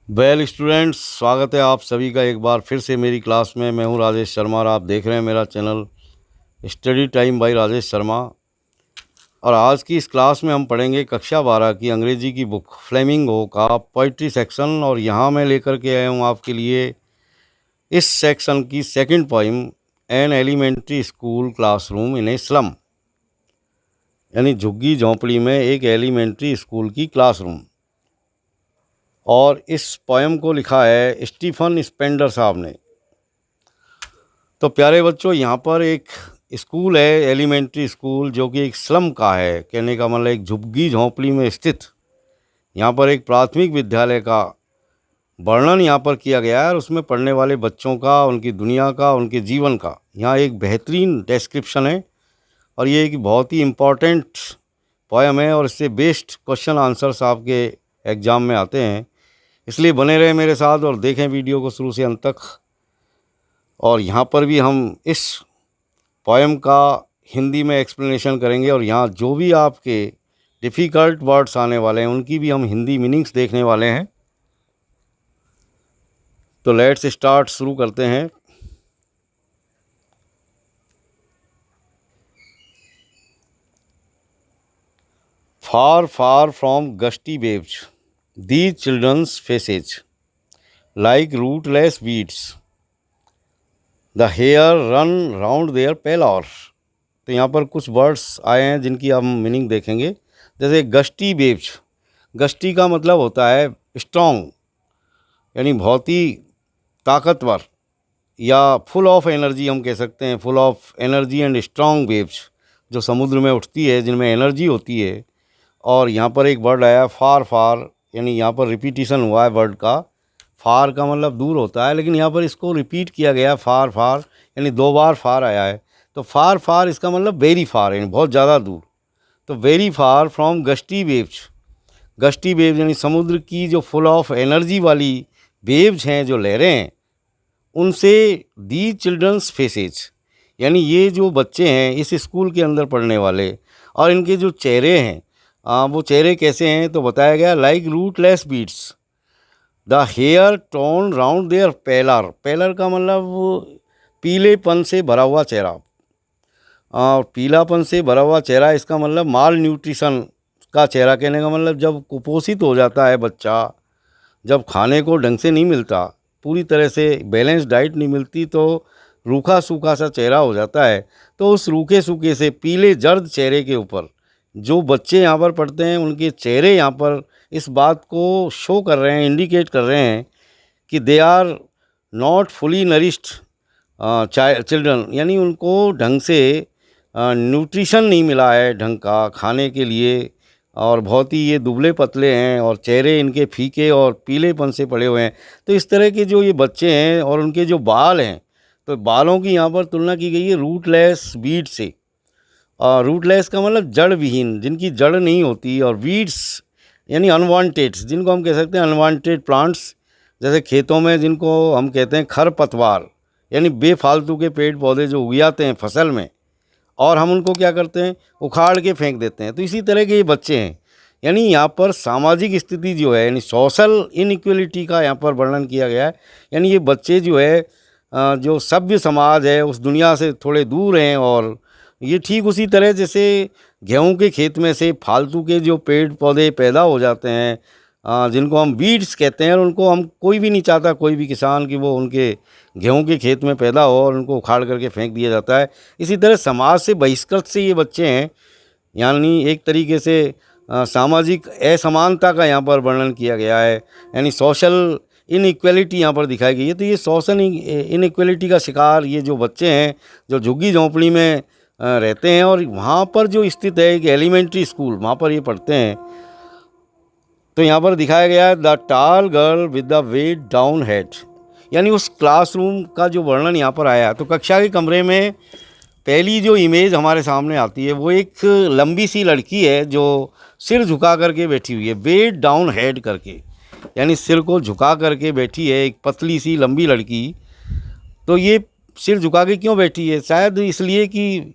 Well students, स्वागत है आप सभी का एक बार फिर से मेरी क्लास में। मैं हूं राजेश शर्मा और आप देख रहे हैं मेरा channel study time by Rajesh Sharma. और आज की इस क्लास में हम पढ़ेंगे कक्षा 12 की अंग्रेजी की बुक फ्लेमिंगो का पोइट्री सेक्शन। और यहाँ मैं लेकर के आया हूँ आपके लिए इस सेक्शन की second poem, an elementary school classroom in a slum, यानी झुग्गी झोंपड़ी में एक एलिमेंट्री स्कूल की क्लासरूम। और इस पोएम को लिखा है स्टीफन स्पेंडर साहब ने। तो प्यारे बच्चों, यहाँ पर एक स्कूल है, एलिमेंट्री स्कूल, जो कि एक स्लम का है। कहने का मतलब एक झुग्गी झोंपड़ी में स्थित यहाँ पर एक प्राथमिक विद्यालय का वर्णन यहाँ पर किया गया है। और उसमें पढ़ने वाले बच्चों का, उनकी दुनिया का, उनके जीवन का यहाँ एक बेहतरीन डिस्क्रिप्शन है। और ये एक बहुत ही इम्पॉर्टेंट पोएम है और इससे बेस्ड क्वेश्चन आंसर्स आपके एग्ज़ाम में आते हैं। इसलिए बने रहे मेरे साथ और देखें वीडियो को शुरू से अंत तक। और यहाँ पर भी हम इस पोएम का हिंदी में एक्सप्लेनेशन करेंगे और यहाँ जो भी आपके डिफ़िकल्ट वर्ड्स आने वाले हैं उनकी भी हम हिंदी मीनिंग्स देखने वाले हैं। तो लेट्स स्टार्ट, शुरू करते हैं। Far far from gusty waves these children's faces like rootless weeds, the hair run round their pallor। तो यहाँ पर कुछ वर्ड्स आए हैं जिनकी हम मीनिंग देखेंगे। जैसे गस्टी वेव्स, गस्टी का मतलब होता है स्ट्रॉन्ग, यानी बहुत ही ताकतवर, या फुल ऑफ एनर्जी हम कह सकते हैं। Full of energy and strong waves जो समुद्र में उठती है, जिनमें एनर्जी होती है। और यहाँ पर एक वर्ड आया फार फार, यानी यहाँ पर रिपीटिशन हुआ है वर्ड का। फार का मतलब दूर होता है, लेकिन यहाँ पर इसको रिपीट किया गया फार फार, यानी 2 बार फार आया है। तो फार फार इसका मतलब वेरी फार, यानी बहुत ज़्यादा दूर। तो very far from gusty waves, gusty waves यानी समुद्र की जो फुल ऑफ एनर्जी वाली वेव्स हैं, जो लहरें हैं, उनसे दी चिल्ड्रंस फेसेज, यानी ये जो बच्चे हैं इस स्कूल के अंदर पढ़ने वाले, और इनके जो चेहरे हैं, वो चेहरे कैसे हैं तो बताया गया like rootless weeds, the hair torn round their pallor. Pallor का मतलब वो पीलेपन से भरा हुआ चेहरा, और पीलापन से भरा हुआ चेहरा इसका मतलब माल न्यूट्रिशन का चेहरा। कहने का मतलब जब कुपोषित हो जाता है बच्चा, जब खाने को ढंग से नहीं मिलता, पूरी तरह से बैलेंस डाइट नहीं मिलती, तो रूखा सूखा सा चेहरा हो जाता है। तो उस रूखे सूखे से पीले जर्द चेहरे के ऊपर जो बच्चे यहाँ पर पढ़ते हैं, उनके चेहरे यहाँ पर इस बात को शो कर रहे हैं, इंडिकेट कर रहे हैं कि they are not fully nourished children, यानी उनको ढंग से न्यूट्रिशन नहीं मिला है ढंग का खाने के लिए, और बहुत ही ये दुबले पतले हैं और चेहरे इनके फीके और पीलेपन से पड़े हुए हैं। तो इस तरह के जो ये बच्चे हैं और उनके जो बाल हैं, तो बालों की यहाँ पर तुलना की गई है रूटलेस वीड से। रूटलेस का मतलब जड़ विहीन, जिनकी जड़ नहीं होती, और वीड्स यानी अनवांटेड्स, जिनको हम कह सकते हैं अनवांटेड प्लांट्स। जैसे खेतों में जिनको हम कहते हैं खरपतवार, यानी बेफालतू के पेड़ पौधे जो उग जाते हैं फसल में, और हम उनको क्या करते हैं, उखाड़ के फेंक देते हैं। तो इसी तरह के ये बच्चे हैं। यानी यहाँ पर सामाजिक स्थिति जो है, यानी सोशल इनइक्वलिटी का यहाँ पर वर्णन किया गया है। यानी ये बच्चे जो है, जो सभ्य समाज है उस दुनिया से थोड़े दूर हैं। और ये ठीक उसी तरह जैसे गेहूं के खेत में से फालतू के जो पेड़ पौधे पैदा हो जाते हैं, जिनको हम वीड्स कहते हैं, और उनको हम कोई भी नहीं चाहता, कोई भी किसान, कि वो उनके गेहूं के खेत में पैदा हो और उनको उखाड़ करके फेंक दिया जाता है। इसी तरह समाज से बहिष्कृत से ये बच्चे हैं। यानी एक तरीके से सामाजिक असमानता का यहाँ पर वर्णन किया गया है, यानी सोशल इनइक्वलिटी यहाँ पर दिखाई गई है। तो ये सोशल इनइक्वलिटी का शिकार ये जो बच्चे हैं, जो झुग्गी झोंपड़ी में रहते हैं, और वहाँ पर जो स्थित है एक एलिमेंट्री स्कूल, वहाँ पर ये पढ़ते हैं। तो यहाँ पर दिखाया गया है the tall girl with the weighed down head, यानी उस क्लासरूम का जो वर्णन यहाँ पर आया। तो कक्षा के कमरे में पहली जो इमेज हमारे सामने आती है वो एक लंबी सी लड़की है जो सिर झुका करके बैठी हुई है, वेट डाउन हेड करके, यानी सिर को झुका करके बैठी है एक पतली सी लंबी लड़की। तो ये सिर झुका के क्यों बैठी है? शायद इसलिए कि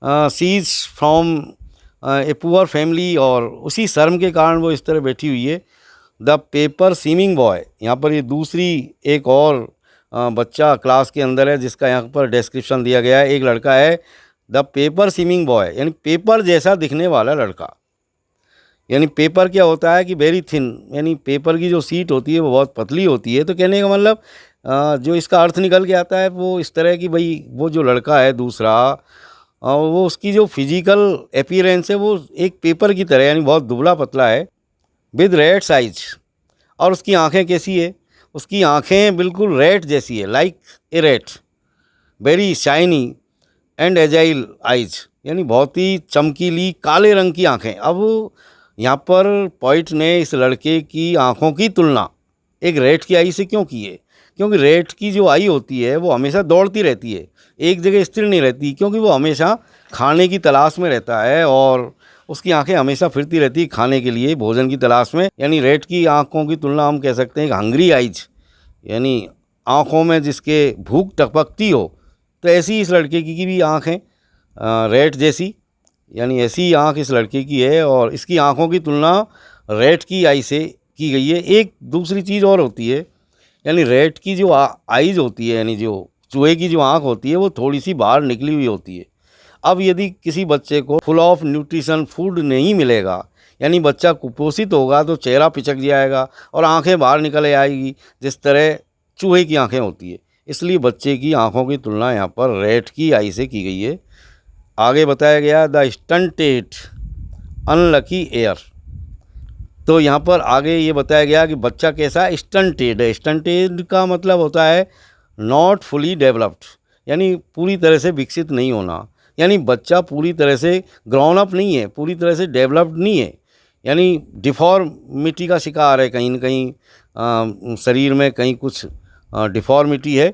she is from a poor family, और उसी शर्म के कारण वो इस तरह बैठी हुई है। द पेपर सीमिंग बॉय, यहाँ पर ये दूसरी एक और बच्चा क्लास के अंदर है जिसका यहाँ पर डिस्क्रिप्शन दिया गया है। एक लड़का है द पेपर सीमिंग बॉय, यानी पेपर जैसा दिखने वाला लड़का। यानी पेपर क्या होता है कि वेरी थिन, यानी पेपर की जो सीट होती है वो बहुत पतली होती है। तो कहने का मतलब जो इसका अर्थ निकल के आता है वो इस तरह की, भाई वो जो लड़का है दूसरा, वो उसकी जो फिजिकल अपीयरेंस है वो एक पेपर की तरह, यानी बहुत दुबला पतला है, विद रेड साइज। और उसकी आंखें कैसी है? उसकी आंखें बिल्कुल रेड जैसी है, like a red, very shiny and agile eyes, यानी बहुत ही चमकीली काले रंग की आंखें। अब यहाँ पर पोइट ने इस लड़के की आंखों की तुलना एक रेट की आई से क्यों की है? क्योंकि रेट की जो आई होती है वो हमेशा दौड़ती रहती है, एक जगह स्थिर नहीं रहती, क्योंकि वो हमेशा खाने की तलाश में रहता है और उसकी आंखें हमेशा फिरती रहती है खाने के लिए, भोजन की तलाश में। यानी रेट की आंखों की तुलना हम कह सकते हैं कि हंग्री आइज, यानी आंखों में जिसके भूख टपकती हो। तो ऐसी इस लड़के की भी आँख है रेट जैसी, यानी ऐसी आँख इस लड़के की है और इसकी आँखों की तुलना रेट की आई से की गई है। एक दूसरी चीज़ और होती है, यानी रेट की जो आइज़ होती है, यानी जो चूहे की जो आँख होती है वो थोड़ी सी बाहर निकली हुई होती है। अब यदि किसी बच्चे को फुल ऑफ न्यूट्रिशन फूड नहीं मिलेगा, यानी बच्चा कुपोषित होगा, तो चेहरा पिचक जाएगा और आंखें बाहर निकल आएगी, जिस तरह चूहे की आंखें होती है। इसलिए बच्चे की आंखों की तुलना यहाँ पर रेट की आई से की गई है। आगे बताया गया द स्टंटेड अनलकी एयर। तो यहाँ पर आगे ये बताया गया कि बच्चा कैसा स्टंटेड है। स्टंटेड का मतलब होता है नॉट फुली डेवलप्ड, यानी पूरी तरह से विकसित नहीं होना, यानी बच्चा पूरी तरह से ग्राउंड अप नहीं है, पूरी तरह से डेवलप्ड नहीं है, यानी डिफॉर्मिटी का शिकार है, कहीं न कहीं शरीर में कहीं कुछ डिफॉर्मिटी है।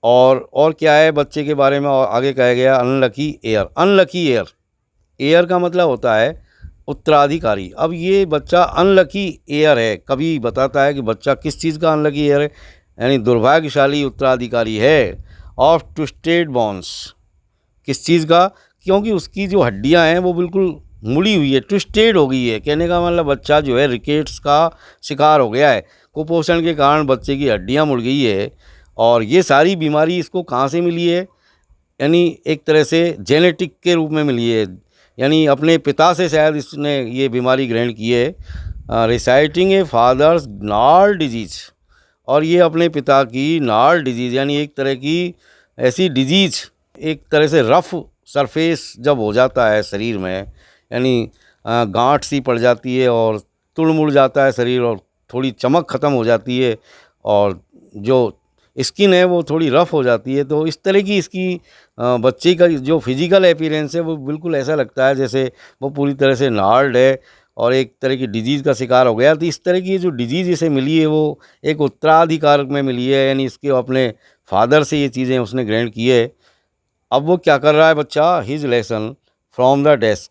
और क्या है बच्चे के बारे में और आगे कहा गया unlucky air. Unlucky air, air का मतलब होता है उत्तराधिकारी। अब ये बच्चा अनलकी एयर है, कभी बताता है कि बच्चा किस चीज़ का अनलकी एयर है, यानी दुर्भाग्यशाली उत्तराधिकारी है ऑफ ट्विस्टेड बोन्स। किस चीज़ का? क्योंकि उसकी जो हड्डियां हैं वो बिल्कुल मुड़ी हुई है, ट्विस्टेड हो गई है। कहने का मतलब बच्चा जो है रिकेट्स का शिकार हो गया है, कुपोषण के कारण बच्चे की हड्डियां मुड़ गई है। और ये सारी बीमारी इसको कहाँ से मिली है? यानी एक तरह से जेनेटिक के रूप में मिली है, यानी अपने पिता से शायद इसने ये बीमारी ग्रहण की है। रिसाइटिंग ए फादर्स नाल डिजीज़, और ये अपने पिता की नाल डिजीज़, यानी एक तरह की ऐसी डिजीज़, एक तरह से रफ़ सरफेस जब हो जाता है शरीर में, यानी गांठ सी पड़ जाती है और तुड़ मुड़ जाता है शरीर और थोड़ी चमक ख़त्म हो जाती है और जो स्किन है वो थोड़ी रफ़ हो जाती है। तो इस तरह की इसकी बच्चे का जो फिजिकल अपीयरेंस है वो बिल्कुल ऐसा लगता है जैसे वो पूरी तरह से नार्ड है और एक तरह की डिजीज़ का शिकार हो गया। तो इस तरह की जो डिजीज़ इसे मिली है वो एक उत्तराधिकार में मिली है, यानी इसके अपने फादर से ये चीज़ें उसने ग्रहण की है। अब वो क्या कर रहा है बच्चा? His lesson from the desk.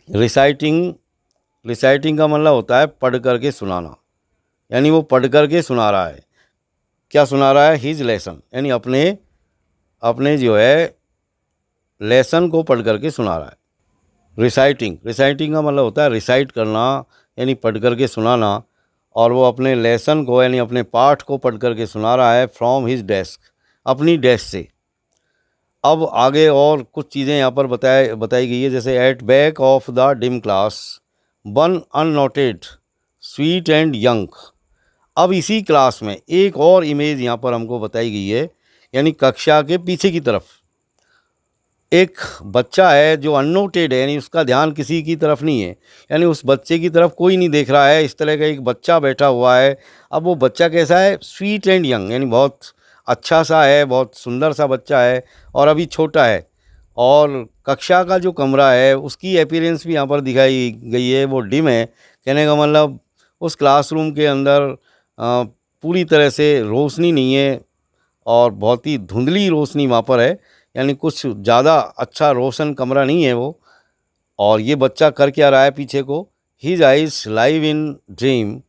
Reciting, reciting का मतलब होता है पढ़ करके सुनाना, यानी वो पढ़ करके सुना रहा है। क्या सुना रहा है? हिज लेसन, यानी अपने अपने जो है लेसन को पढ़ करके सुना रहा है। रिसाइटिंग, रिसाइटिंग का मतलब होता है रिसाइट करना, यानी पढ़ करके सुनाना, और वो अपने लेसन को यानी अपने पाठ को पढ़ करके सुना रहा है फ्रॉम हिज डेस्क, अपनी डेस्क से। अब आगे और कुछ चीज़ें यहाँ पर बताई गई है, जैसे at back of the dim class one unnoted sweet and young. अब इसी क्लास में एक और इमेज यहाँ पर हमको बताई गई है, यानी कक्षा के पीछे की तरफ एक बच्चा है जो अननोटेड है, यानी उसका ध्यान किसी की तरफ नहीं है, यानी उस बच्चे की तरफ कोई नहीं देख रहा है। इस तरह का एक बच्चा बैठा हुआ है। अब वो बच्चा कैसा है? स्वीट एंड यंग, यानी बहुत अच्छा सा है, बहुत सुंदर सा बच्चा है और अभी छोटा है। और कक्षा का जो कमरा है उसकी अपीयरेंस भी यहाँ पर दिखाई गई है, वो डिम है। कहने का मतलब उस क्लासरूम के अंदर पूरी तरह से रोशनी नहीं है और बहुत ही धुंधली रोशनी वहाँ पर है, यानी कुछ ज़्यादा अच्छा रोशन कमरा नहीं है वो। और ये बच्चा कर क्या रहा है पीछे को? His eyes live in dream.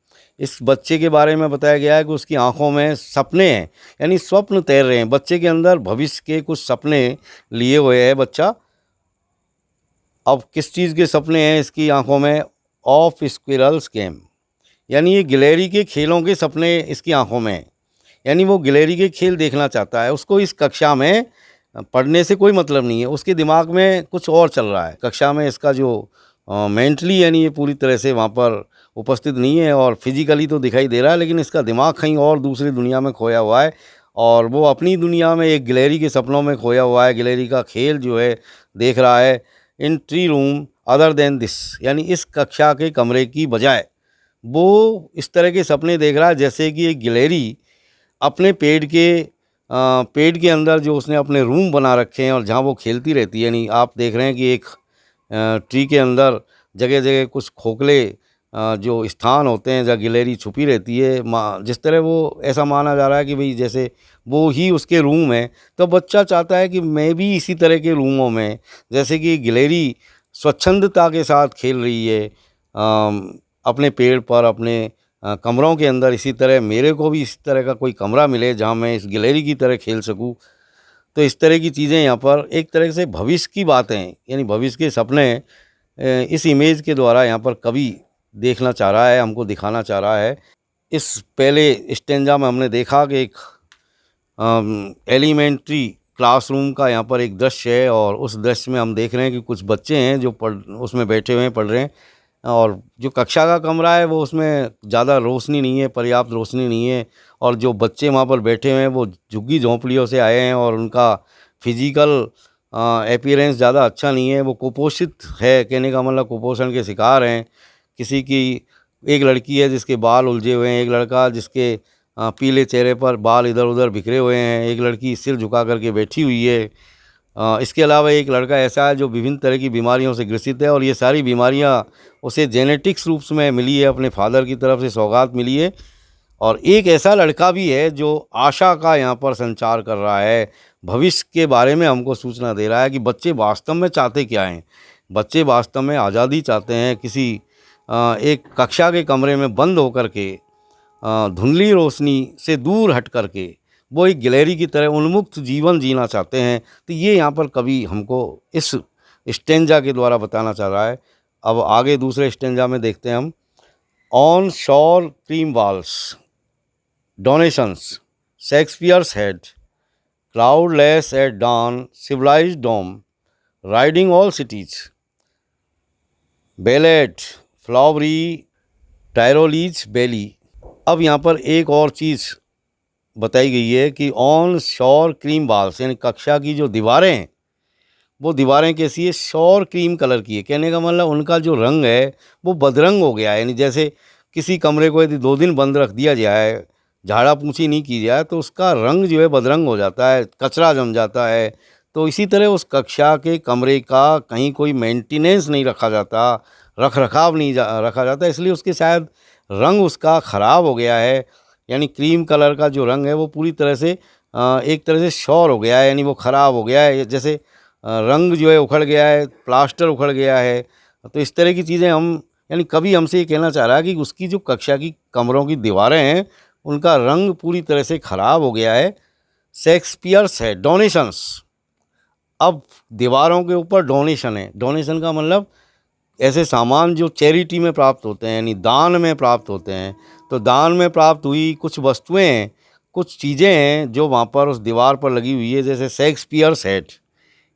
इस बच्चे के बारे में बताया गया है कि उसकी आंखों में सपने हैं, यानी स्वप्न तैर रहे हैं। बच्चे के अंदर भविष्य के कुछ सपने लिए हुए है बच्चा। अब किस चीज़ के सपने हैं इसकी आंखों में ऑफ स्क्विरल्स गेम, यानी ये गिलहरी के खेलों के सपने इसकी आंखों में हैं। यानी वो गिलहरी के खेल देखना चाहता है। उसको इस कक्षा में पढ़ने से कोई मतलब नहीं है, उसके दिमाग में कुछ और चल रहा है। कक्षा में इसका जो मेंटली यानी ये पूरी तरह से वहाँ पर उपस्थित नहीं है, और फिजिकली तो दिखाई दे रहा है, लेकिन इसका दिमाग कहीं और दूसरी दुनिया में खोया हुआ है, और वो अपनी दुनिया में एक गिलहरी के सपनों में खोया हुआ है। गिलहरी का खेल जो है देख रहा है। In tree room other than this, यानी इस कक्षा के कमरे की बजाय वो इस तरह के सपने देख रहा है जैसे कि एक गिलहरी अपने पेड़ के अंदर जो उसने अपने रूम बना रखे हैं और जहाँ वो खेलती रहती है। यानी आप देख रहे हैं कि एक ट्री के अंदर जगह जगह कुछ खोखले जो स्थान होते हैं जहाँ गिलहरी छुपी रहती है, जिस तरह वो ऐसा माना जा रहा है कि भाई जैसे वो ही उसके रूम है। तो बच्चा चाहता है कि मैं भी इसी तरह के रूमों में, जैसे कि गिलहरी स्वच्छंदता के साथ खेल रही है अपने पेड़ पर, अपने कमरों के अंदर, इसी तरह मेरे को भी इस तरह का कोई कमरा मिले जहाँ मैं इस गिलहरी की तरह खेल सकूँ। तो इस तरह की चीज़ें यहाँ पर एक तरह से भविष्य की बातें, यानी भविष्य के सपने इस इमेज के द्वारा यहाँ पर कवि देखना चाह रहा है, हमको दिखाना चाह रहा है। इस पहले स्टेंजा में हमने देखा कि एक एलिमेंट्री क्लासरूम का यहाँ पर एक दृश्य है, और उस दृश्य में हम देख रहे हैं कि कुछ बच्चे हैं जो उसमें बैठे हुए हैं, पढ़ रहे हैं। और जो कक्षा का कमरा है वो उसमें ज़्यादा रोशनी नहीं है, पर्याप्त रोशनी नहीं है, और जो बच्चे वहाँ पर बैठे हुए हैं वो झुग्गी झोंपड़ियों से आए हैं, और उनका फिजिकल अपीयरेंस ज़्यादा अच्छा नहीं है। वो कुपोषित है, कहने का मतलब कुपोषण के शिकार हैं। किसी की एक लड़की है जिसके बाल उलझे हुए हैं, एक लड़का जिसके पीले चेहरे पर बाल इधर उधर बिखरे हुए हैं, एक लड़की सिर झुका करके बैठी हुई है। इसके अलावा एक लड़का ऐसा है जो विभिन्न तरह की बीमारियों से ग्रसित है, और ये सारी बीमारियां उसे जेनेटिक्स रूप में मिली है, अपने फादर की तरफ से सौगात मिली है। और एक ऐसा लड़का भी है जो आशा का यहाँ पर संचार कर रहा है, भविष्य के बारे में हमको सूचना दे रहा है कि बच्चे वास्तव में चाहते क्या हैं। बच्चे वास्तव में आज़ादी चाहते हैं, किसी एक कक्षा के कमरे में बंद होकर के, धुंधली रोशनी से दूर हट करके वो एक गिलहरी की तरह उन्मुक्त जीवन जीना चाहते हैं। तो ये यहाँ पर कवि हमको इस स्टेंजा के द्वारा बताना चाह रहा है। अब आगे दूसरे स्टेंजा में देखते हैं हम। On sour cream walls donations Shakespeare's head cloudless at dawn civilised dome riding all cities belled flowery Tyrolese valley. अब यहाँ पर एक और चीज़ बताई गई है कि ऑन शोर क्रीम वॉल्स, यानी कक्षा की जो दीवारें हैं वो दीवारें कैसी है, शोर क्रीम कलर की है। कहने का मतलब उनका जो रंग है वो बदरंग हो गया है। यानी जैसे किसी कमरे को यदि 2 दिन बंद रख दिया जाए, झाड़ा पूछी नहीं की जाए, तो उसका रंग जो है बदरंग हो जाता है, कचरा जम जाता है। तो इसी तरह उस कक्षा के कमरे का कहीं कोई मेंटेनेंस नहीं रखा जाता, रख रखाव नहीं रखा जाता, इसलिए उसके शायद रंग उसका ख़राब हो गया है। यानी क्रीम कलर का जो रंग है वो पूरी तरह से एक तरह से शौर हो गया है, यानी वो ख़राब हो गया है। जैसे रंग जो है उखड़ गया है, प्लास्टर उखड़ गया है। तो इस तरह की चीज़ें हम, यानी कभी हमसे ये कहना चाह रहा है कि उसकी जो कक्षा की कमरों की दीवारें हैं उनका रंग पूरी तरह से ख़राब हो गया है। शेक्सपियर्स है डोनेशंस, अब दीवारों के ऊपर डोनेशन है। डोनेशन का मतलब ऐसे सामान जो चैरिटी में प्राप्त होते हैं, यानी दान में प्राप्त होते हैं। तो दान में प्राप्त हुई कुछ वस्तुएं हैं, कुछ चीज़ें हैं जो वहाँ पर उस दीवार पर लगी हुई है। जैसे शेक्सपियर्स हेड,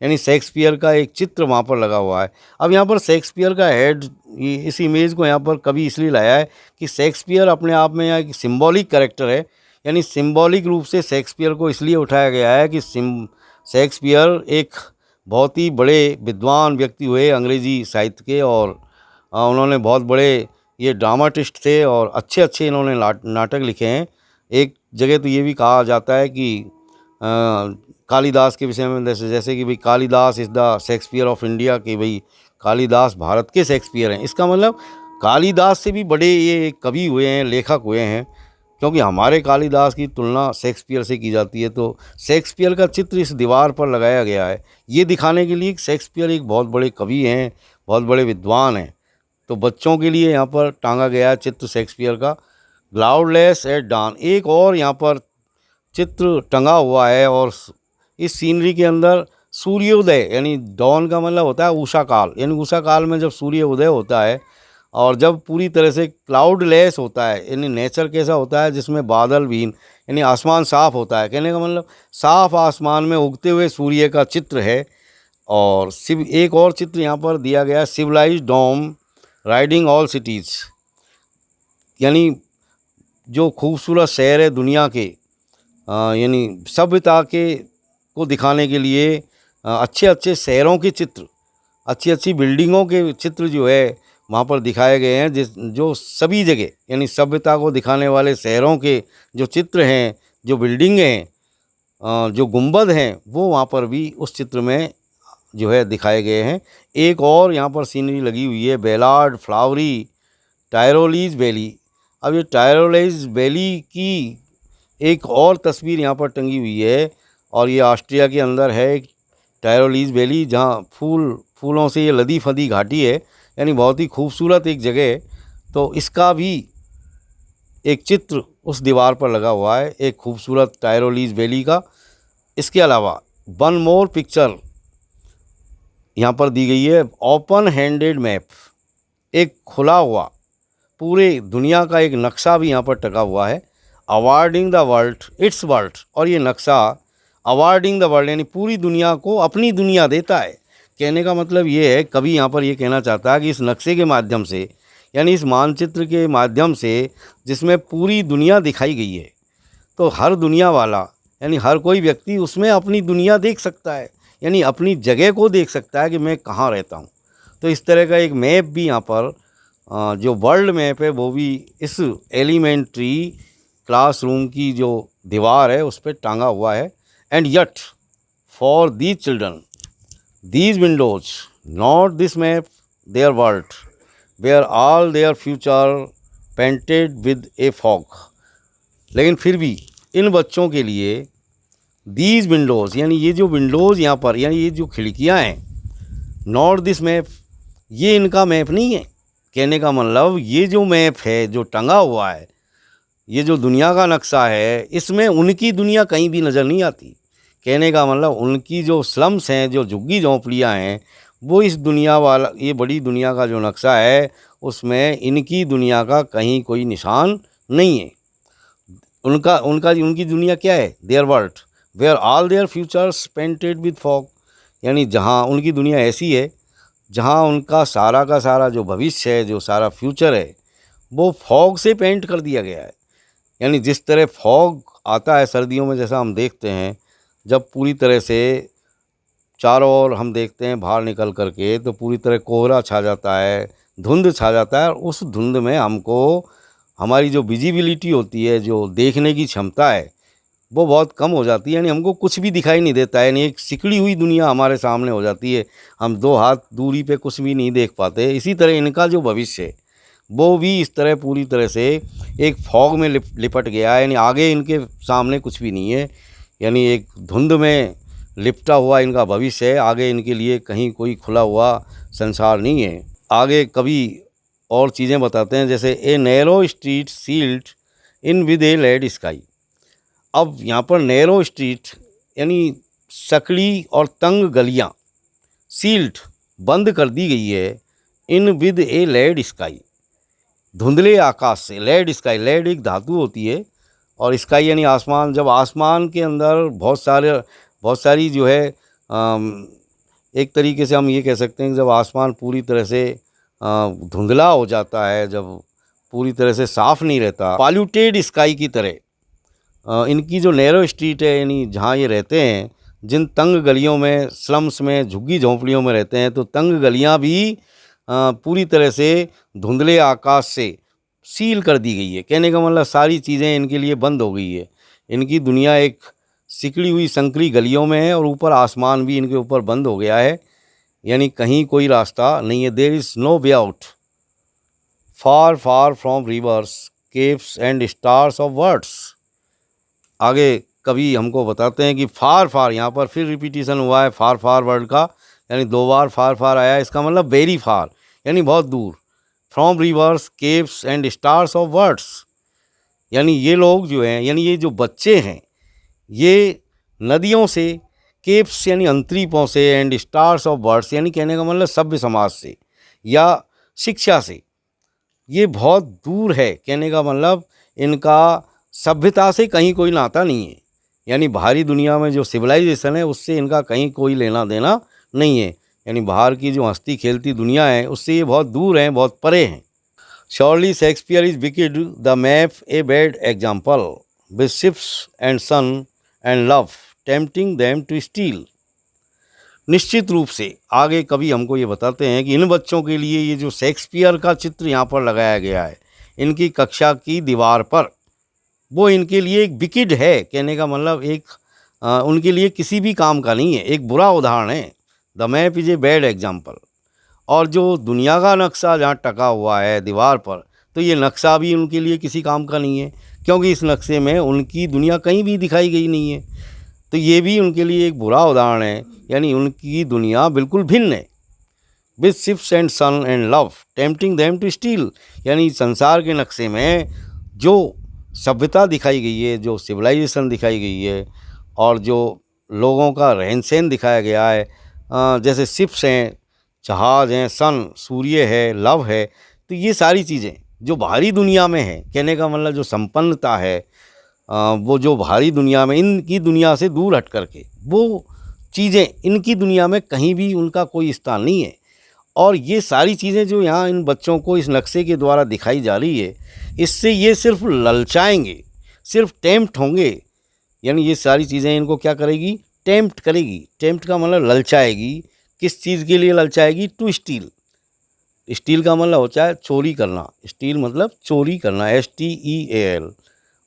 यानी शेक्सपियर का एक चित्र वहाँ पर लगा हुआ है। अब यहाँ पर शेक्सपियर का हेड, इस इमेज को यहाँ पर कभी इसलिए लाया है कि शेक्सपियर अपने आप में यहाँ एक सिंबॉलिक कैरेक्टर है। यानी सिंबॉलिक रूप से शेक्सपियर को इसलिए उठाया गया है कि शेक्सपियर एक बहुत ही बड़े विद्वान व्यक्ति हुए अंग्रेज़ी साहित्य के, और उन्होंने बहुत बड़े ये ड्रामाटिस्ट थे, और अच्छे अच्छे इन्होंने नाटक लिखे हैं। एक जगह तो ये भी कहा जाता है कि कालिदास के विषय में, जैसे कि भाई Kalidas is the Shakespeare of India, कि भाई कालिदास भारत के शेक्सपियर हैं। इसका मतलब कालिदास से भी बड़े ये कवि हुए हैं, लेखक हुए हैं, क्योंकि हमारे कालिदास की तुलना शेक्सपियर से की जाती है। तो शेक्सपियर का चित्र इस दीवार पर लगाया गया है ये दिखाने के लिए कि शेक्सपियर एक बहुत बड़े कवि हैं, बहुत बड़े विद्वान हैं। तो बच्चों के लिए यहाँ पर टांगा गया है चित्र शेक्सपियर का। क्लाउडलेस एट डॉन, एक और यहाँ पर चित्र टंगा हुआ है, और इस सीनरी के अंदर सूर्योदय, यानी डॉन का मतलब होता है उषा काल, यानी उषा काल में जब सूर्य उदय होता है और जब पूरी तरह से क्लाउडलेस होता है, यानी नेचर कैसा होता है जिसमें बादल भी, यानी आसमान साफ़ होता है, कहने का मतलब साफ़ आसमान में उगते हुए सूर्य का चित्र है। और शिव एक और चित्र यहाँ पर दिया गया है, civilised dome riding all cities, यानी जो खूबसूरत शहर है दुनिया के, यानी सभ्यता के को दिखाने के लिए अच्छे अच्छे शहरों के चित्र, अच्छी अच्छी बिल्डिंगों के चित्र जो है वहाँ पर दिखाए गए हैं, जो सभी जगह यानी सभ्यता को दिखाने वाले शहरों के जो चित्र हैं, जो बिल्डिंगें हैं, जो गुंबद हैं, वो वहाँ पर भी उस चित्र में जो है दिखाए गए हैं। एक और यहाँ पर सीनरी लगी हुई है, बेलार्ड फ्लावरी टायरोलीज वैली। अब ये टायरोलीज वैली की एक और तस्वीर यहाँ पर टंगी हुई है, और ये ऑस्ट्रिया के अंदर है एक टायरोलीज वैली, जहाँ फूलों से ये लदी फदी घाटी है, यानी बहुत ही खूबसूरत एक जगह है। तो इसका भी एक चित्र उस दीवार पर लगा हुआ है, एक खूबसूरत टायरोलीज वैली का। इसके अलावा वन मोर पिक्चर यहाँ पर दी गई है, ओपन हैंडेड मैप, एक खुला हुआ पूरे दुनिया का एक नक्शा भी यहाँ पर टका हुआ है, awarding the world it's world. और ये नक्शा अवार्डिंग द वर्ल्ड यानी पूरी दुनिया को अपनी दुनिया देता है। कहने का मतलब ये है, कभी यहाँ पर ये कहना चाहता है कि इस नक्शे के माध्यम से, यानी इस मानचित्र के माध्यम से जिसमें पूरी दुनिया दिखाई गई है, तो हर दुनिया वाला यानी हर कोई व्यक्ति उसमें अपनी दुनिया देख सकता है, यानी अपनी जगह को देख सकता है कि मैं कहाँ रहता हूँ। तो इस तरह का एक मैप भी यहाँ पर जो वर्ल्ड मैप है वो भी इस एलिमेंट्री क्लासरूम की जो दीवार है उस पर टांगा हुआ है। And yet for these children these windows not this map their world where all their future painted with a fog. लेकिन फिर भी इन बच्चों के लिए दीज विंडोज़ यानी ये जो विंडोज़ यहाँ पर यानी ये जो खिड़कियाँ हैं, नॉट दिस मैप, ये इनका मैप नहीं है। कहने का मतलब ये जो मैप है जो टंगा हुआ है, ये जो दुनिया का नक्शा है, इसमें उनकी दुनिया कहीं भी नज़र नहीं आती। कहने का मतलब उनकी जो स्लम्स हैं, जो झुग्गी झोंपड़ियाँ हैं, वो इस दुनिया वाला ये बड़ी दुनिया का जो नक्शा है उसमें इनकी दुनिया का कहीं कोई निशान नहीं है। उनकी दुनिया क्या है? Their world where all their futures painted with fog, यानी जहाँ उनकी दुनिया ऐसी है जहाँ उनका सारा का सारा जो भविष्य है, जो सारा फ्यूचर है, वो फॉग से पेंट कर दिया गया है। यानी जिस तरह फॉग आता है सर्दियों में, जैसा हम देखते हैं, जब पूरी तरह से चारों ओर हम देखते हैं बाहर निकल कर के, तो पूरी तरह कोहरा छा जाता है, धुंध छा जाता है, और उस धुंध में हमको हमारी जो विजिबिलिटी होती है, जो देखने की क्षमता है, वो बहुत कम हो जाती है, यानी हमको कुछ भी दिखाई नहीं देता है, यानी एक सिकड़ी हुई दुनिया हमारे सामने हो जाती है, हम 2 हाथ दूरी पे कुछ भी नहीं देख पाते। इसी तरह इनका जो भविष्य है वो भी इस तरह पूरी तरह से एक फॉग में लिपट गया है, यानी आगे इनके सामने कुछ भी नहीं है, यानी एक धुंध में लिपटा हुआ इनका भविष्य है। आगे इनके लिए कहीं कोई खुला हुआ संसार नहीं है। आगे कभी और चीज़ें बताते हैं, जैसे a narrow street sealed in with a lead sky. अब यहाँ पर नैरो स्ट्रीट यानी सकड़ी और तंग गलियाँ, सील्ड बंद कर दी गई है, in with a lead sky धुंधले आकाश से। लेड स्काई, लेड एक धातु होती है, और स्काई यानी आसमान। जब आसमान के अंदर बहुत सारी जो है एक तरीके से हम ये कह सकते हैं कि जब आसमान पूरी तरह से धुंधला हो जाता है, जब पूरी तरह से साफ़ नहीं रहता, पॉल्यूटेड स्काई की तरह इनकी जो नैरो स्ट्रीट है, यानी जहाँ ये रहते हैं, जिन तंग गलियों में, स्लम्स में, झुग्गी झोंपड़ियों में रहते हैं, तो तंग गलियाँ भी पूरी तरह से धुंधले आकाश से सील कर दी गई है। कहने का मतलब सारी चीज़ें इनके लिए बंद हो गई है। इनकी दुनिया एक सिकड़ी हुई संकरी गलियों में है, और ऊपर आसमान भी इनके ऊपर बंद हो गया है, यानी कहीं कोई रास्ता नहीं है। There is no way out far far from rivers caves and stars of words. आगे कभी हमको बताते हैं कि फार फार, यहाँ पर फिर रिपीटिशन हुआ है फार फार वर्ड का, यानी 2 बार फार फार आया। इसका मतलब वेरी फार यानी बहुत दूर, from rivers caves and stars of words, यानी ये लोग जो हैं, यानी ये जो बच्चे हैं, ये नदियों से, केव्स यानी अंतरीपों से, एंड स्टार्स ऑफ वर्ड्स यानी कहने का मतलब सभ्य समाज से या शिक्षा से, ये बहुत दूर है, कहने का मतलब इनका सभ्यता से कहीं कोई नाता नहीं है। यानी बाहरी दुनिया में जो सिविलाइजेशन है उससे इनका कहीं कोई लेना देना नहीं है। यानी बाहर की जो हंसती खेलती दुनिया है उससे ये बहुत दूर हैं, बहुत परे हैं। Surely Shakespeare is wicked the map a bad example with ships and sun and love tempting them to steal. निश्चित रूप से आगे कभी हमको ये बताते हैं कि इन बच्चों के लिए ये जो शेक्सपियर का चित्र यहाँ पर लगाया गया है इनकी कक्षा की दीवार पर, वो इनके लिए एक विकेड है, कहने का मतलब एक उनके लिए किसी भी काम का नहीं है, एक बुरा उदाहरण है। The map is a bad example. और जो दुनिया का नक्शा जहाँ टका हुआ है दीवार पर, तो ये नक्शा भी उनके लिए किसी काम का नहीं है, क्योंकि इस नक्शे में उनकी दुनिया कहीं भी दिखाई गई नहीं है। तो ये भी उनके लिए एक बुरा उदाहरण है, यानी उनकी दुनिया बिल्कुल भिन्न है। With ships and sun and love tempting them to steal, यानी संसार के नक्शे में जो सभ्यता दिखाई गई है, जो सिविलाइजेशन दिखाई गई है और जो लोगों का रहन सहन दिखाया गया है, जैसे शिप्स हैं, जहाज़ हैं, सन सूर्य है, लव है, तो ये सारी चीज़ें जो बाहरी दुनिया में है, कहने का मतलब जो संपन्नता है, वो जो बाहरी दुनिया में इनकी दुनिया से दूर हट करके वो चीज़ें इनकी दुनिया में कहीं भी उनका कोई स्थान नहीं है। और ये सारी चीज़ें जो यहाँ इन बच्चों को इस नक्शे के द्वारा दिखाई जा रही है, इससे ये सिर्फ ललचाएंगे, सिर्फ टेम्प्ट होंगे। यानी ये सारी चीज़ें इनको क्या करेगी, टेम्प्ट करेगी। टेम्प्ट का मतलब ललचाएगी। किस चीज़ के लिए ललचाएगी, टू स्टील। स्टील का मतलब होता है चोरी करना, स्टील मतलब चोरी करना, STEAL।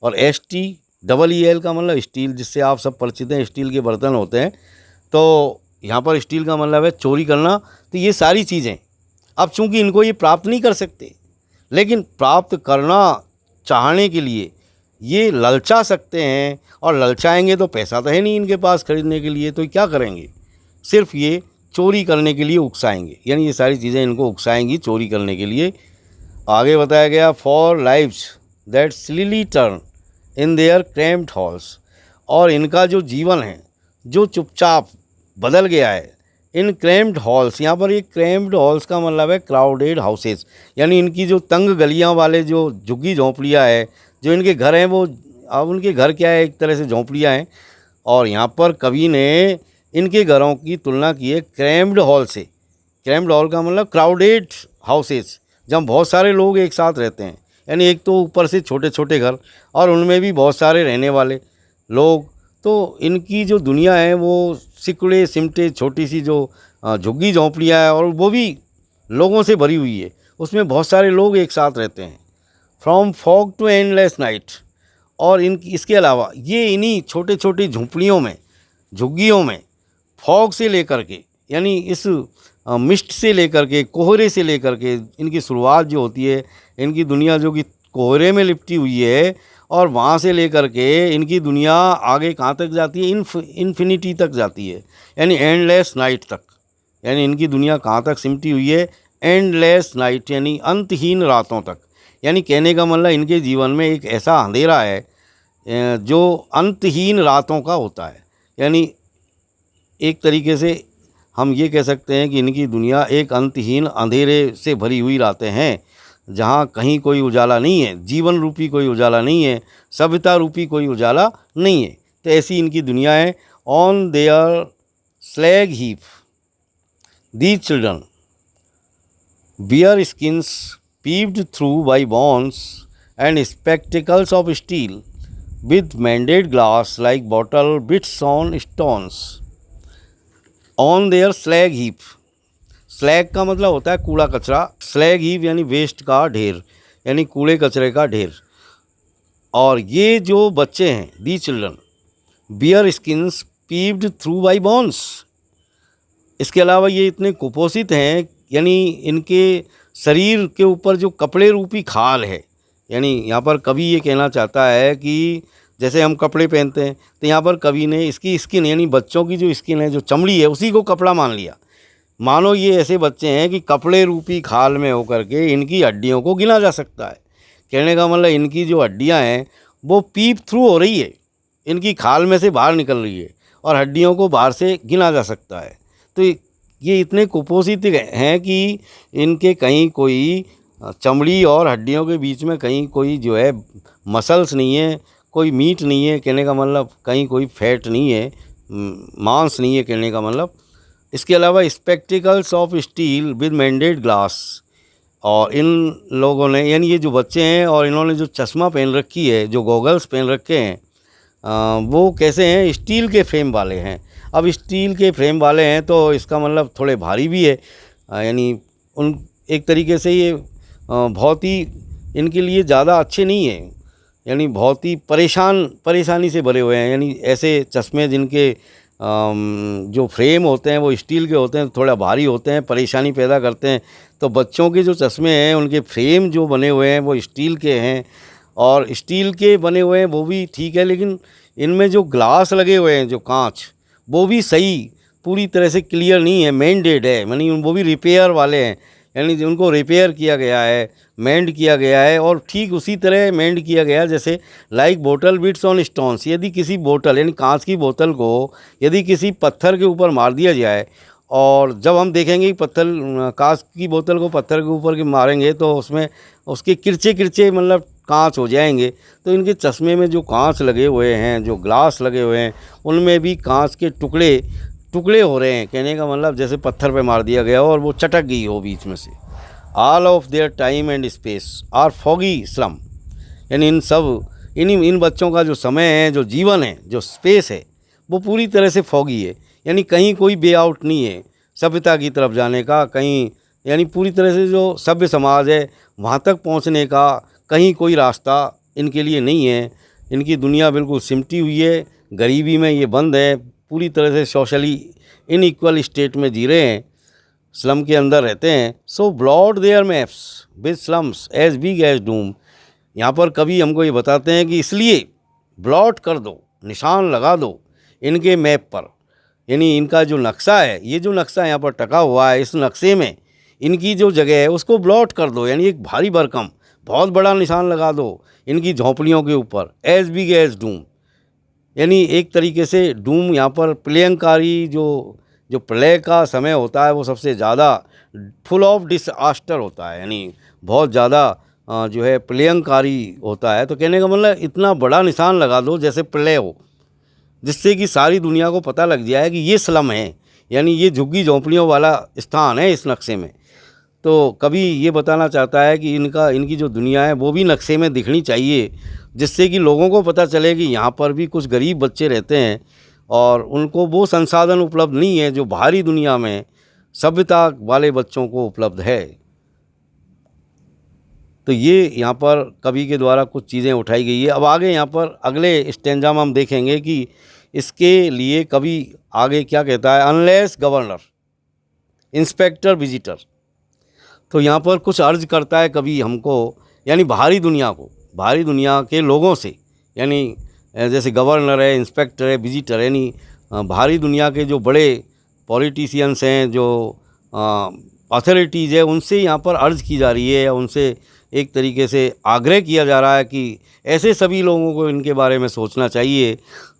और STEEL का मतलब स्टील, जिससे आप सब परिचित हैं, स्टील के बर्तन होते हैं, तो यहाँ पर स्टील का मतलब है चोरी करना। तो ये सारी चीज़ें अब चूंकि इनको ये प्राप्त नहीं कर सकते, लेकिन प्राप्त करना चाहने के लिए ये ललचा सकते हैं, और ललचाएंगे तो पैसा तो है नहीं इनके पास खरीदने के लिए, तो क्या करेंगे, सिर्फ ये चोरी करने के लिए उकसाएंगे। यानी ये सारी चीज़ें इनको उकसाएंगी चोरी करने के लिए। आगे बताया गया, for lives that slyly turn in their cramped holes, और इनका जो जीवन है जो चुपचाप बदल गया है इन क्रैम्प्ड हॉल्स। यहाँ पर ये क्रैम्प्ड हॉल्स का मतलब है क्राउडेड हाउसेस, यानी इनकी जो तंग गलियाँ वाले जो झुग्गी झोंपड़ियाँ है, जो इनके घर हैं, वो अब उनके घर क्या है, एक तरह से झोंपड़ियाँ हैं। और यहाँ पर कवि ने इनके घरों की तुलना की है क्रैम्प्ड हॉल से। क्रैम्प्ड हॉल का मतलब क्राउडेड हाउसेस, जहाँ बहुत सारे लोग एक साथ रहते हैं। यानी एक तो ऊपर से छोटे छोटे घर और उनमें भी बहुत सारे रहने वाले लोग। तो इनकी जो दुनिया है वो सिकुड़े सिमटे छोटी सी जो झुग्गी झोंपड़ियाँ है, और वो भी लोगों से भरी हुई है, उसमें बहुत सारे लोग एक साथ रहते हैं। From fog to endless night. और इसके अलावा ये इन्हीं छोटे छोटी झोंपड़ियों में, झुग्गियों में, फॉग से लेकर के, यानी इस मिस्ट से लेकर के, कोहरे से लेकर के इनकी शुरुआत जो होती है, इनकी दुनिया जो कि कोहरे में लिपटी हुई है, और वहाँ से लेकर के इनकी दुनिया आगे कहाँ तक जाती है, इन्फिनिटी तक जाती है, यानी एंडलेस नाइट तक। यानी इनकी दुनिया कहाँ तक सिमटी हुई है, एंडलेस नाइट, यानी अंतहीन रातों तक। यानी कहने का मतलब इनके जीवन में एक ऐसा अंधेरा है जो अंतहीन रातों का होता है। यानी एक तरीके से हम ये कह सकते हैं कि इनकी दुनिया एक अंतहीन अंधेरे से भरी हुई रातें हैं, जहाँ कहीं कोई उजाला नहीं है, जीवन रूपी कोई उजाला नहीं है, सभ्यता रूपी कोई उजाला नहीं है। तो ऐसी इनकी दुनिया है। On their slag heap these children wear skins peeped through by bones and spectacles of steel with mended glass like bottle bits on stones on their slag heap। Slag का मतलब होता है कूड़ा कचरा, स्लैग हीप यानी waste का ढेर, यानी कूड़े कचरे का ढेर। और ये जो बच्चे हैं, the children wear skins peeped through by bones, इसके अलावा ये इतने कुपोषित हैं, यानी इनके शरीर के ऊपर जो कपड़े रूपी खाल है। यानी यहाँ पर कवि ये कहना चाहता है कि जैसे हम कपड़े पहनते हैं, तो यहाँ पर कवि ने इसकी स्किन, यानी बच्चों की जो स्किन है, जो चमड़ी है, उसी को कपड़ा मान लिया। मानो ये ऐसे बच्चे हैं कि कपड़े रूपी खाल में होकर के इनकी हड्डियों को गिना जा सकता है। कहने का मतलब इनकी जो हड्डियाँ हैं वो पीप थ्रू हो रही है, इनकी खाल में से बाहर निकल रही है, और हड्डियों को बाहर से गिना जा सकता है। तो ये इतने कुपोषित हैं कि इनके कहीं कोई चमड़ी और हड्डियों के बीच में कहीं कोई जो है मसल्स नहीं है, कोई मीट नहीं है, कहने का मतलब कहीं कोई फैट नहीं है, मांस नहीं है, कहने का मतलब। इसके अलावा spectacles of steel with mended glass, और इन लोगों ने यानी ये जो बच्चे हैं और इन्होंने जो चश्मा पहन रखी है, जो गॉगल्स पहन रखे हैं, वो कैसे हैं, स्टील के फ्रेम वाले हैं। अब स्टील के फ्रेम वाले हैं तो इसका मतलब थोड़े भारी भी है, यानी उन एक तरीके से ये बहुत ही इनके लिए ज़्यादा अच्छे नहीं है, यानी बहुत ही परेशानी से भरे हुए हैं। यानी ऐसे चश्मे जिनके जो फ्रेम होते हैं वो स्टील के होते हैं, थोड़ा भारी होते हैं, परेशानी पैदा करते हैं। तो बच्चों के जो चश्मे हैं उनके फ्रेम जो बने हुए हैं वो स्टील के हैं, और स्टील के बने हुए हैं वो भी ठीक है, लेकिन इनमें जो ग्लास लगे हुए हैं, जो कांच, वो भी सही पूरी तरह से क्लियर नहीं है, मेंडेड है, यानी वो भी रिपेयर वाले हैं, यानी उनको रिपेयर किया गया है, मेंड किया गया है, और ठीक उसी तरह मेंड किया गया जैसे लाइक बोतल बिट्स ऑन स्टोन्स। यदि किसी बोतल यानी कांच की बोतल को यदि किसी पत्थर के ऊपर मार दिया जाए, और जब हम देखेंगे कि कांच की बोतल को पत्थर के ऊपर के मारेंगे तो उसमें उसके किरचे मतलब कांच हो जाएंगे। तो इनके चश्मे में जो कांच लगे हुए हैं, जो ग्लास लगे हुए हैं, उनमें भी कांच के टुकड़े हो रहे हैं, कहने का मतलब जैसे पत्थर पे मार दिया गया हो और वो चटक गई हो बीच में से। All of their time and space are foggy slum, यानी इन बच्चों का जो समय है, जो जीवन है, जो स्पेस है, वो पूरी तरह से फॉगी है, यानी कहीं कोई वे आउट नहीं है सभ्यता की तरफ जाने का, कहीं यानी पूरी तरह से जो सभ्य समाज है वहाँ तक पहुँचने का कहीं कोई रास्ता इनके लिए नहीं है। इनकी दुनिया बिल्कुल सिमटी हुई है, गरीबी में ये बंद है, पूरी तरह से सोशली इनइक्वल स्टेट में जी रहे हैं, स्लम के अंदर रहते हैं। So blot their maps with slums as big as doom. यहाँ पर कवि हमको ये बताते हैं कि इसलिए ब्लॉट कर दो, निशान लगा दो इनके मैप पर, यानी इनका जो नक्शा है, ये जो नक्शा यहाँ पर टका हुआ है, इस नक्शे में इनकी जो जगह है उसको ब्लॉट कर दो, यानी एक भारी भरकम बहुत बड़ा निशान लगा दो इनकी झोंपड़ियों के ऊपर, एज बिग एज डूम, यानी एक तरीके से डूम यहाँ पर प्रलयंकारी जो प्रलय का समय होता है वो सबसे ज़्यादा फुल ऑफ डिसआस्टर होता है, यानी बहुत ज़्यादा जो है प्रलयंकारी होता है। तो कहने का मतलब इतना बड़ा निशान लगा दो जैसे प्रलय हो, जिससे कि सारी दुनिया को पता लग जाए कि ये स्लम है, यानी ये झुग्गी झोंपड़ियों वाला स्थान है इस नक्शे में। तो कभी ये बताना चाहता है कि इनकी जो दुनिया है वो भी नक्शे में दिखनी चाहिए, जिससे कि लोगों को पता चले कि यहाँ पर भी कुछ गरीब बच्चे रहते हैं और उनको वो संसाधन उपलब्ध नहीं है जो बाहरी दुनिया में सभ्यता वाले बच्चों को उपलब्ध है। तो ये यहाँ पर कवि के द्वारा कुछ चीज़ें उठाई गई है। अब आगे यहाँ पर अगले स्टेंजा में हम देखेंगे कि इसके लिए कवि आगे क्या कहता है। अनलेस गवर्नर इंस्पेक्टर विजिटर, तो यहाँ पर कुछ अर्ज करता है कवि हमको, यानी बाहरी दुनिया को, बाहरी दुनिया के लोगों से, यानी जैसे गवर्नर है, इंस्पेक्टर है, विजिटर, यानी बाहरी दुनिया के जो बड़े पॉलिटिशियंस हैं, जो अथॉरिटीज़ है, उनसे यहाँ पर अर्ज की जा रही है, या उनसे एक तरीके से आग्रह किया जा रहा है कि ऐसे सभी लोगों को इनके बारे में सोचना चाहिए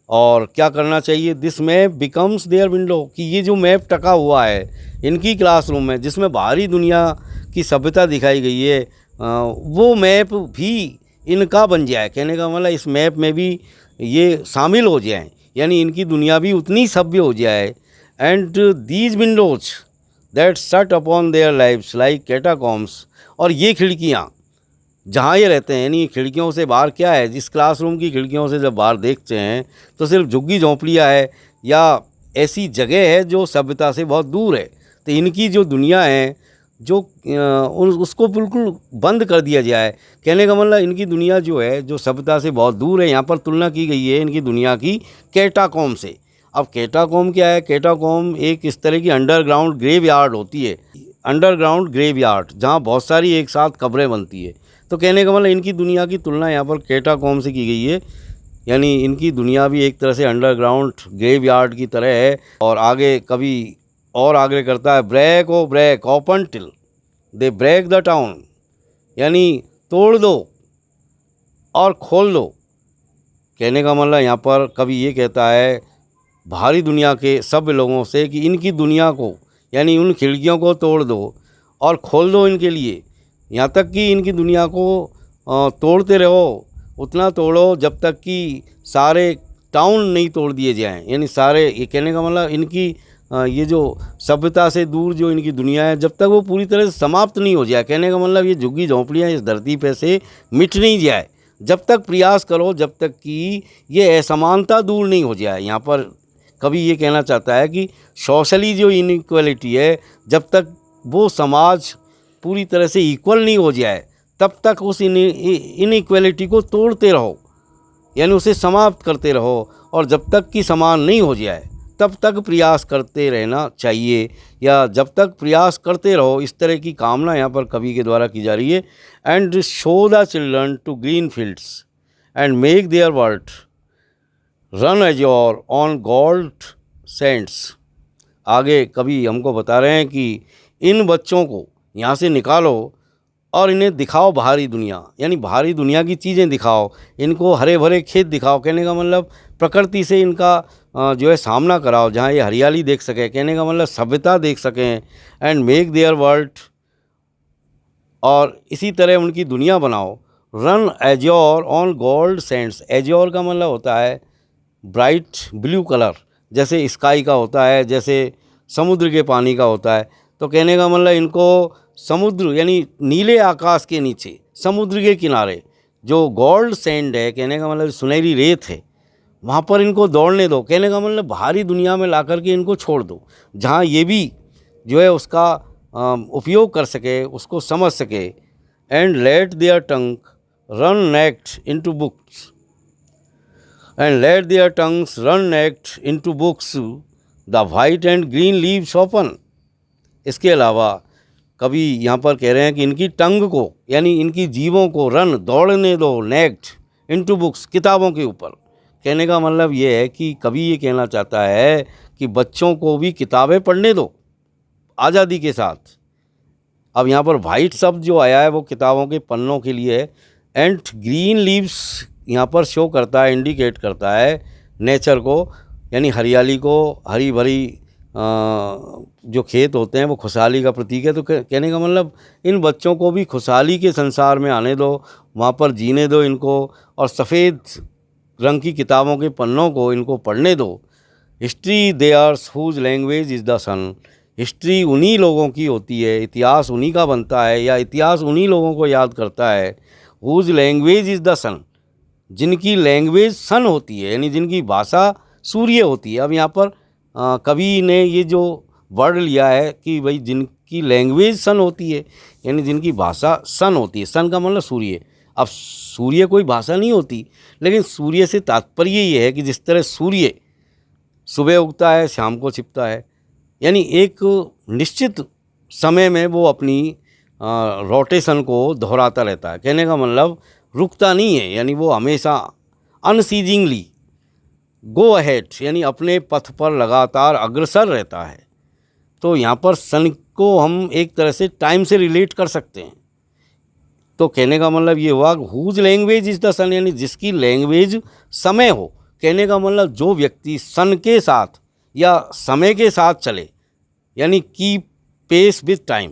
और क्या करना चाहिए। This map becomes their window, कि ये जो मैप टका हुआ है इनकी क्लासरूम में, जिसमें बाहरी दुनिया की सभ्यता दिखाई गई है, वो मैप भी इनका बन जाए, कहने का मतलब इस मैप में भी ये शामिल हो जाएं, यानी इनकी दुनिया भी उतनी सभ्य हो जाए। And these Windows that shut upon their lives like catacombs, और ये खिड़कियाँ जहाँ ये रहते हैं, यानी खिड़कियों से बाहर क्या है, जिस क्लासरूम की खिड़कियों से जब बाहर देखते हैं तो सिर्फ झुग्गी झोंपड़ियाँ है या ऐसी जगह है जो सभ्यता से बहुत दूर है। तो इनकी जो दुनिया है जो उसको बिल्कुल बंद कर दिया जाए, कहने का मतलब इनकी दुनिया जो है जो सभ्यता से बहुत दूर है। यहाँ पर तुलना की गई है इनकी दुनिया की कैटाकॉम से। अब कैटाकॉम क्या है, कैटाकॉम एक इस तरह की अंडरग्राउंड ग्रेवयार्ड होती है, अंडरग्राउंड ग्रेवयार्ड, जहाँ बहुत सारी एक साथ कब्रें बनती है। तो कहने का मतलब इनकी दुनिया की तुलना यहाँ पर कैटाकॉम से की गई है, यानी इनकी दुनिया भी एक तरह से अंडरग्राउंड ग्रेवयार्ड की तरह है। और आगे कभी और आग्रह करता है, break O break open till they break the town, यानी तोड़ दो और खोल दो। कहने का मतलब यहाँ पर कभी ये कहता है बाहरी दुनिया के सब लोगों से कि इनकी दुनिया को, यानी उन खिड़कियों को तोड़ दो और खोल दो इनके लिए, यहाँ तक कि इनकी दुनिया को तोड़ते रहो, उतना तोड़ो जब तक कि सारे टाउन नहीं तोड़ दिए जाएं। यानी सारे, ये कहने का मतलब इनकी ये जो सभ्यता से दूर जो इनकी दुनिया है, जब तक वो पूरी तरह से समाप्त नहीं हो जाए। कहने का मतलब ये झुग्गी झोंपड़ियाँ इस धरती पे से मिट नहीं जाए, जब तक प्रयास करो, जब तक कि ये असमानता दूर नहीं हो जाए। यहाँ पर कभी ये कहना चाहता है कि सोशली जो इनइक्वालिटी है, जब तक वो समाज पूरी तरह से इक्वल नहीं हो जाए, तब तक उस इनइक्वालिटी को तोड़ते रहो, यानी उसे समाप्त करते रहो। और जब तक कि समान नहीं हो जाए, तब तक प्रयास करते रहना चाहिए, या जब तक प्रयास करते रहो। इस तरह की कामना यहाँ पर कवि के द्वारा की जा रही है। And show the children to green fields and make their world run azure on gold sands. आगे कवि हमको बता रहे हैं कि इन बच्चों को यहाँ से निकालो और इन्हें दिखाओ बाहरी दुनिया, यानी बाहरी दुनिया की चीज़ें दिखाओ, इनको हरे भरे खेत दिखाओ। कहने का मतलब प्रकृति से इनका जो है सामना कराओ, जहाँ ये हरियाली देख सकें। कहने का मतलब सभ्यता देख सकें। एंड मेक देयर वर्ल्ड, और इसी तरह उनकी दुनिया बनाओ। Run azure on gold cents. एजोर का मतलब होता है ब्राइट ब्लू कलर, जैसे स्काई का होता है, जैसे समुद्र के पानी का होता है। तो कहने का मतलब इनको समुद्र यानी नीले आकाश के नीचे, समुद्र के किनारे जो गोल्ड सैंड है, कहने का मतलब सुनहरी रेत है, वहाँ पर इनको दौड़ने दो। कहने का मतलब बाहरी दुनिया में ला कर के इनको छोड़ दो, जहाँ ये भी जो है उसका उपयोग कर सके, उसको समझ सके। And let their tongue run naked into books and let their tongues run naked into books the white and green leaves open. इसके अलावा कवि यहाँ पर कह रहे हैं कि इनकी टंग को, यानी इनकी जीवों को रन दौड़ने दो, नेक्ट इनटू बुक्स किताबों के ऊपर। कहने का मतलब ये है कि कवि ये कहना चाहता है कि बच्चों को भी किताबें पढ़ने दो आज़ादी के साथ। अब यहाँ पर वाइट शब्द जो आया है वो किताबों के पन्नों के लिए है। एंड ग्रीन लीव्स यहाँ पर शो करता है, इंडिकेट करता है नेचर को, यानी हरियाली को। हरी भरी जो खेत होते हैं वो खुशहाली का प्रतीक है। तो कहने का मतलब इन बच्चों को भी खुशहाली के संसार में आने दो, वहाँ पर जीने दो इनको, और सफ़ेद रंग की किताबों के पन्नों को इनको पढ़ने दो। History theirs whose language is the sun. हिस्ट्री उन्हीं लोगों की होती है, इतिहास उन्हीं का बनता है, या इतिहास उन्हीं लोगों को याद करता है। हुज लैंग्वेज इज़ द सन, जिनकी लैंग्वेज सन होती है, यानी जिनकी भाषा सूर्य होती है। अब यहाँ पर कवि ने ये जो वर्ड लिया है कि भाई जिनकी लैंग्वेज सन होती है, यानी जिनकी भाषा सन होती है। सन का मतलब सूर्य। अब सूर्य कोई भाषा नहीं होती, लेकिन सूर्य से तात्पर्य ये है कि जिस तरह सूर्य सुबह उगता है, शाम को छिपता है, यानी एक निश्चित समय में वो अपनी रोटेशन को दोहराता रहता है। कहने का मतलब रुकता नहीं है, यानी वो हमेशा अनसीजिंगली गो अहेड, यानी अपने पथ पर लगातार अग्रसर रहता है। तो यहाँ पर सन को हम एक तरह से टाइम से रिलेट कर सकते हैं। तो कहने का मतलब ये हुआ हुज लैंग्वेज इज़ द सन, यानी जिसकी लैंग्वेज समय हो। कहने का मतलब जो व्यक्ति सन के साथ या समय के साथ चले, यानी की पेस विद टाइम,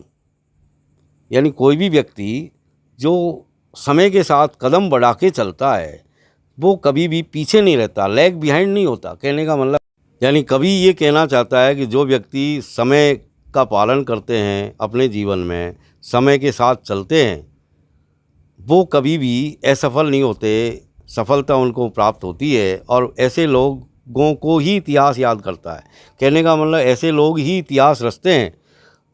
यानी कोई भी व्यक्ति जो समय के साथ कदम बढ़ा के चलता है वो कभी भी पीछे नहीं रहता, लैग बिहाइंड नहीं होता। कहने का मतलब यानी कवि ये कहना चाहता है कि जो व्यक्ति समय का पालन करते हैं अपने जीवन में, समय के साथ चलते हैं, वो कभी भी असफल नहीं होते, सफलता उनको प्राप्त होती है। और ऐसे लोगों को ही इतिहास याद करता है। कहने का मतलब ऐसे लोग ही इतिहास रचते हैं।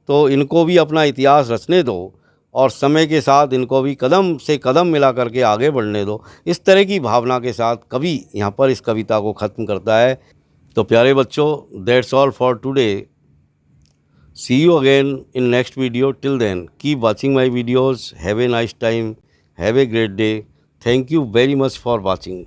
तो इनको भी अपना इतिहास रचने दो, और समय के साथ इनको भी कदम से कदम मिला करके आगे बढ़ने दो। इस तरह की भावना के साथ कवि यहाँ पर इस कविता को ख़त्म करता है। तो प्यारे बच्चों, that's all for today. See you again in next video. Till then keep watching my videos. Have a nice time, have a great day. Thank you very much for watching.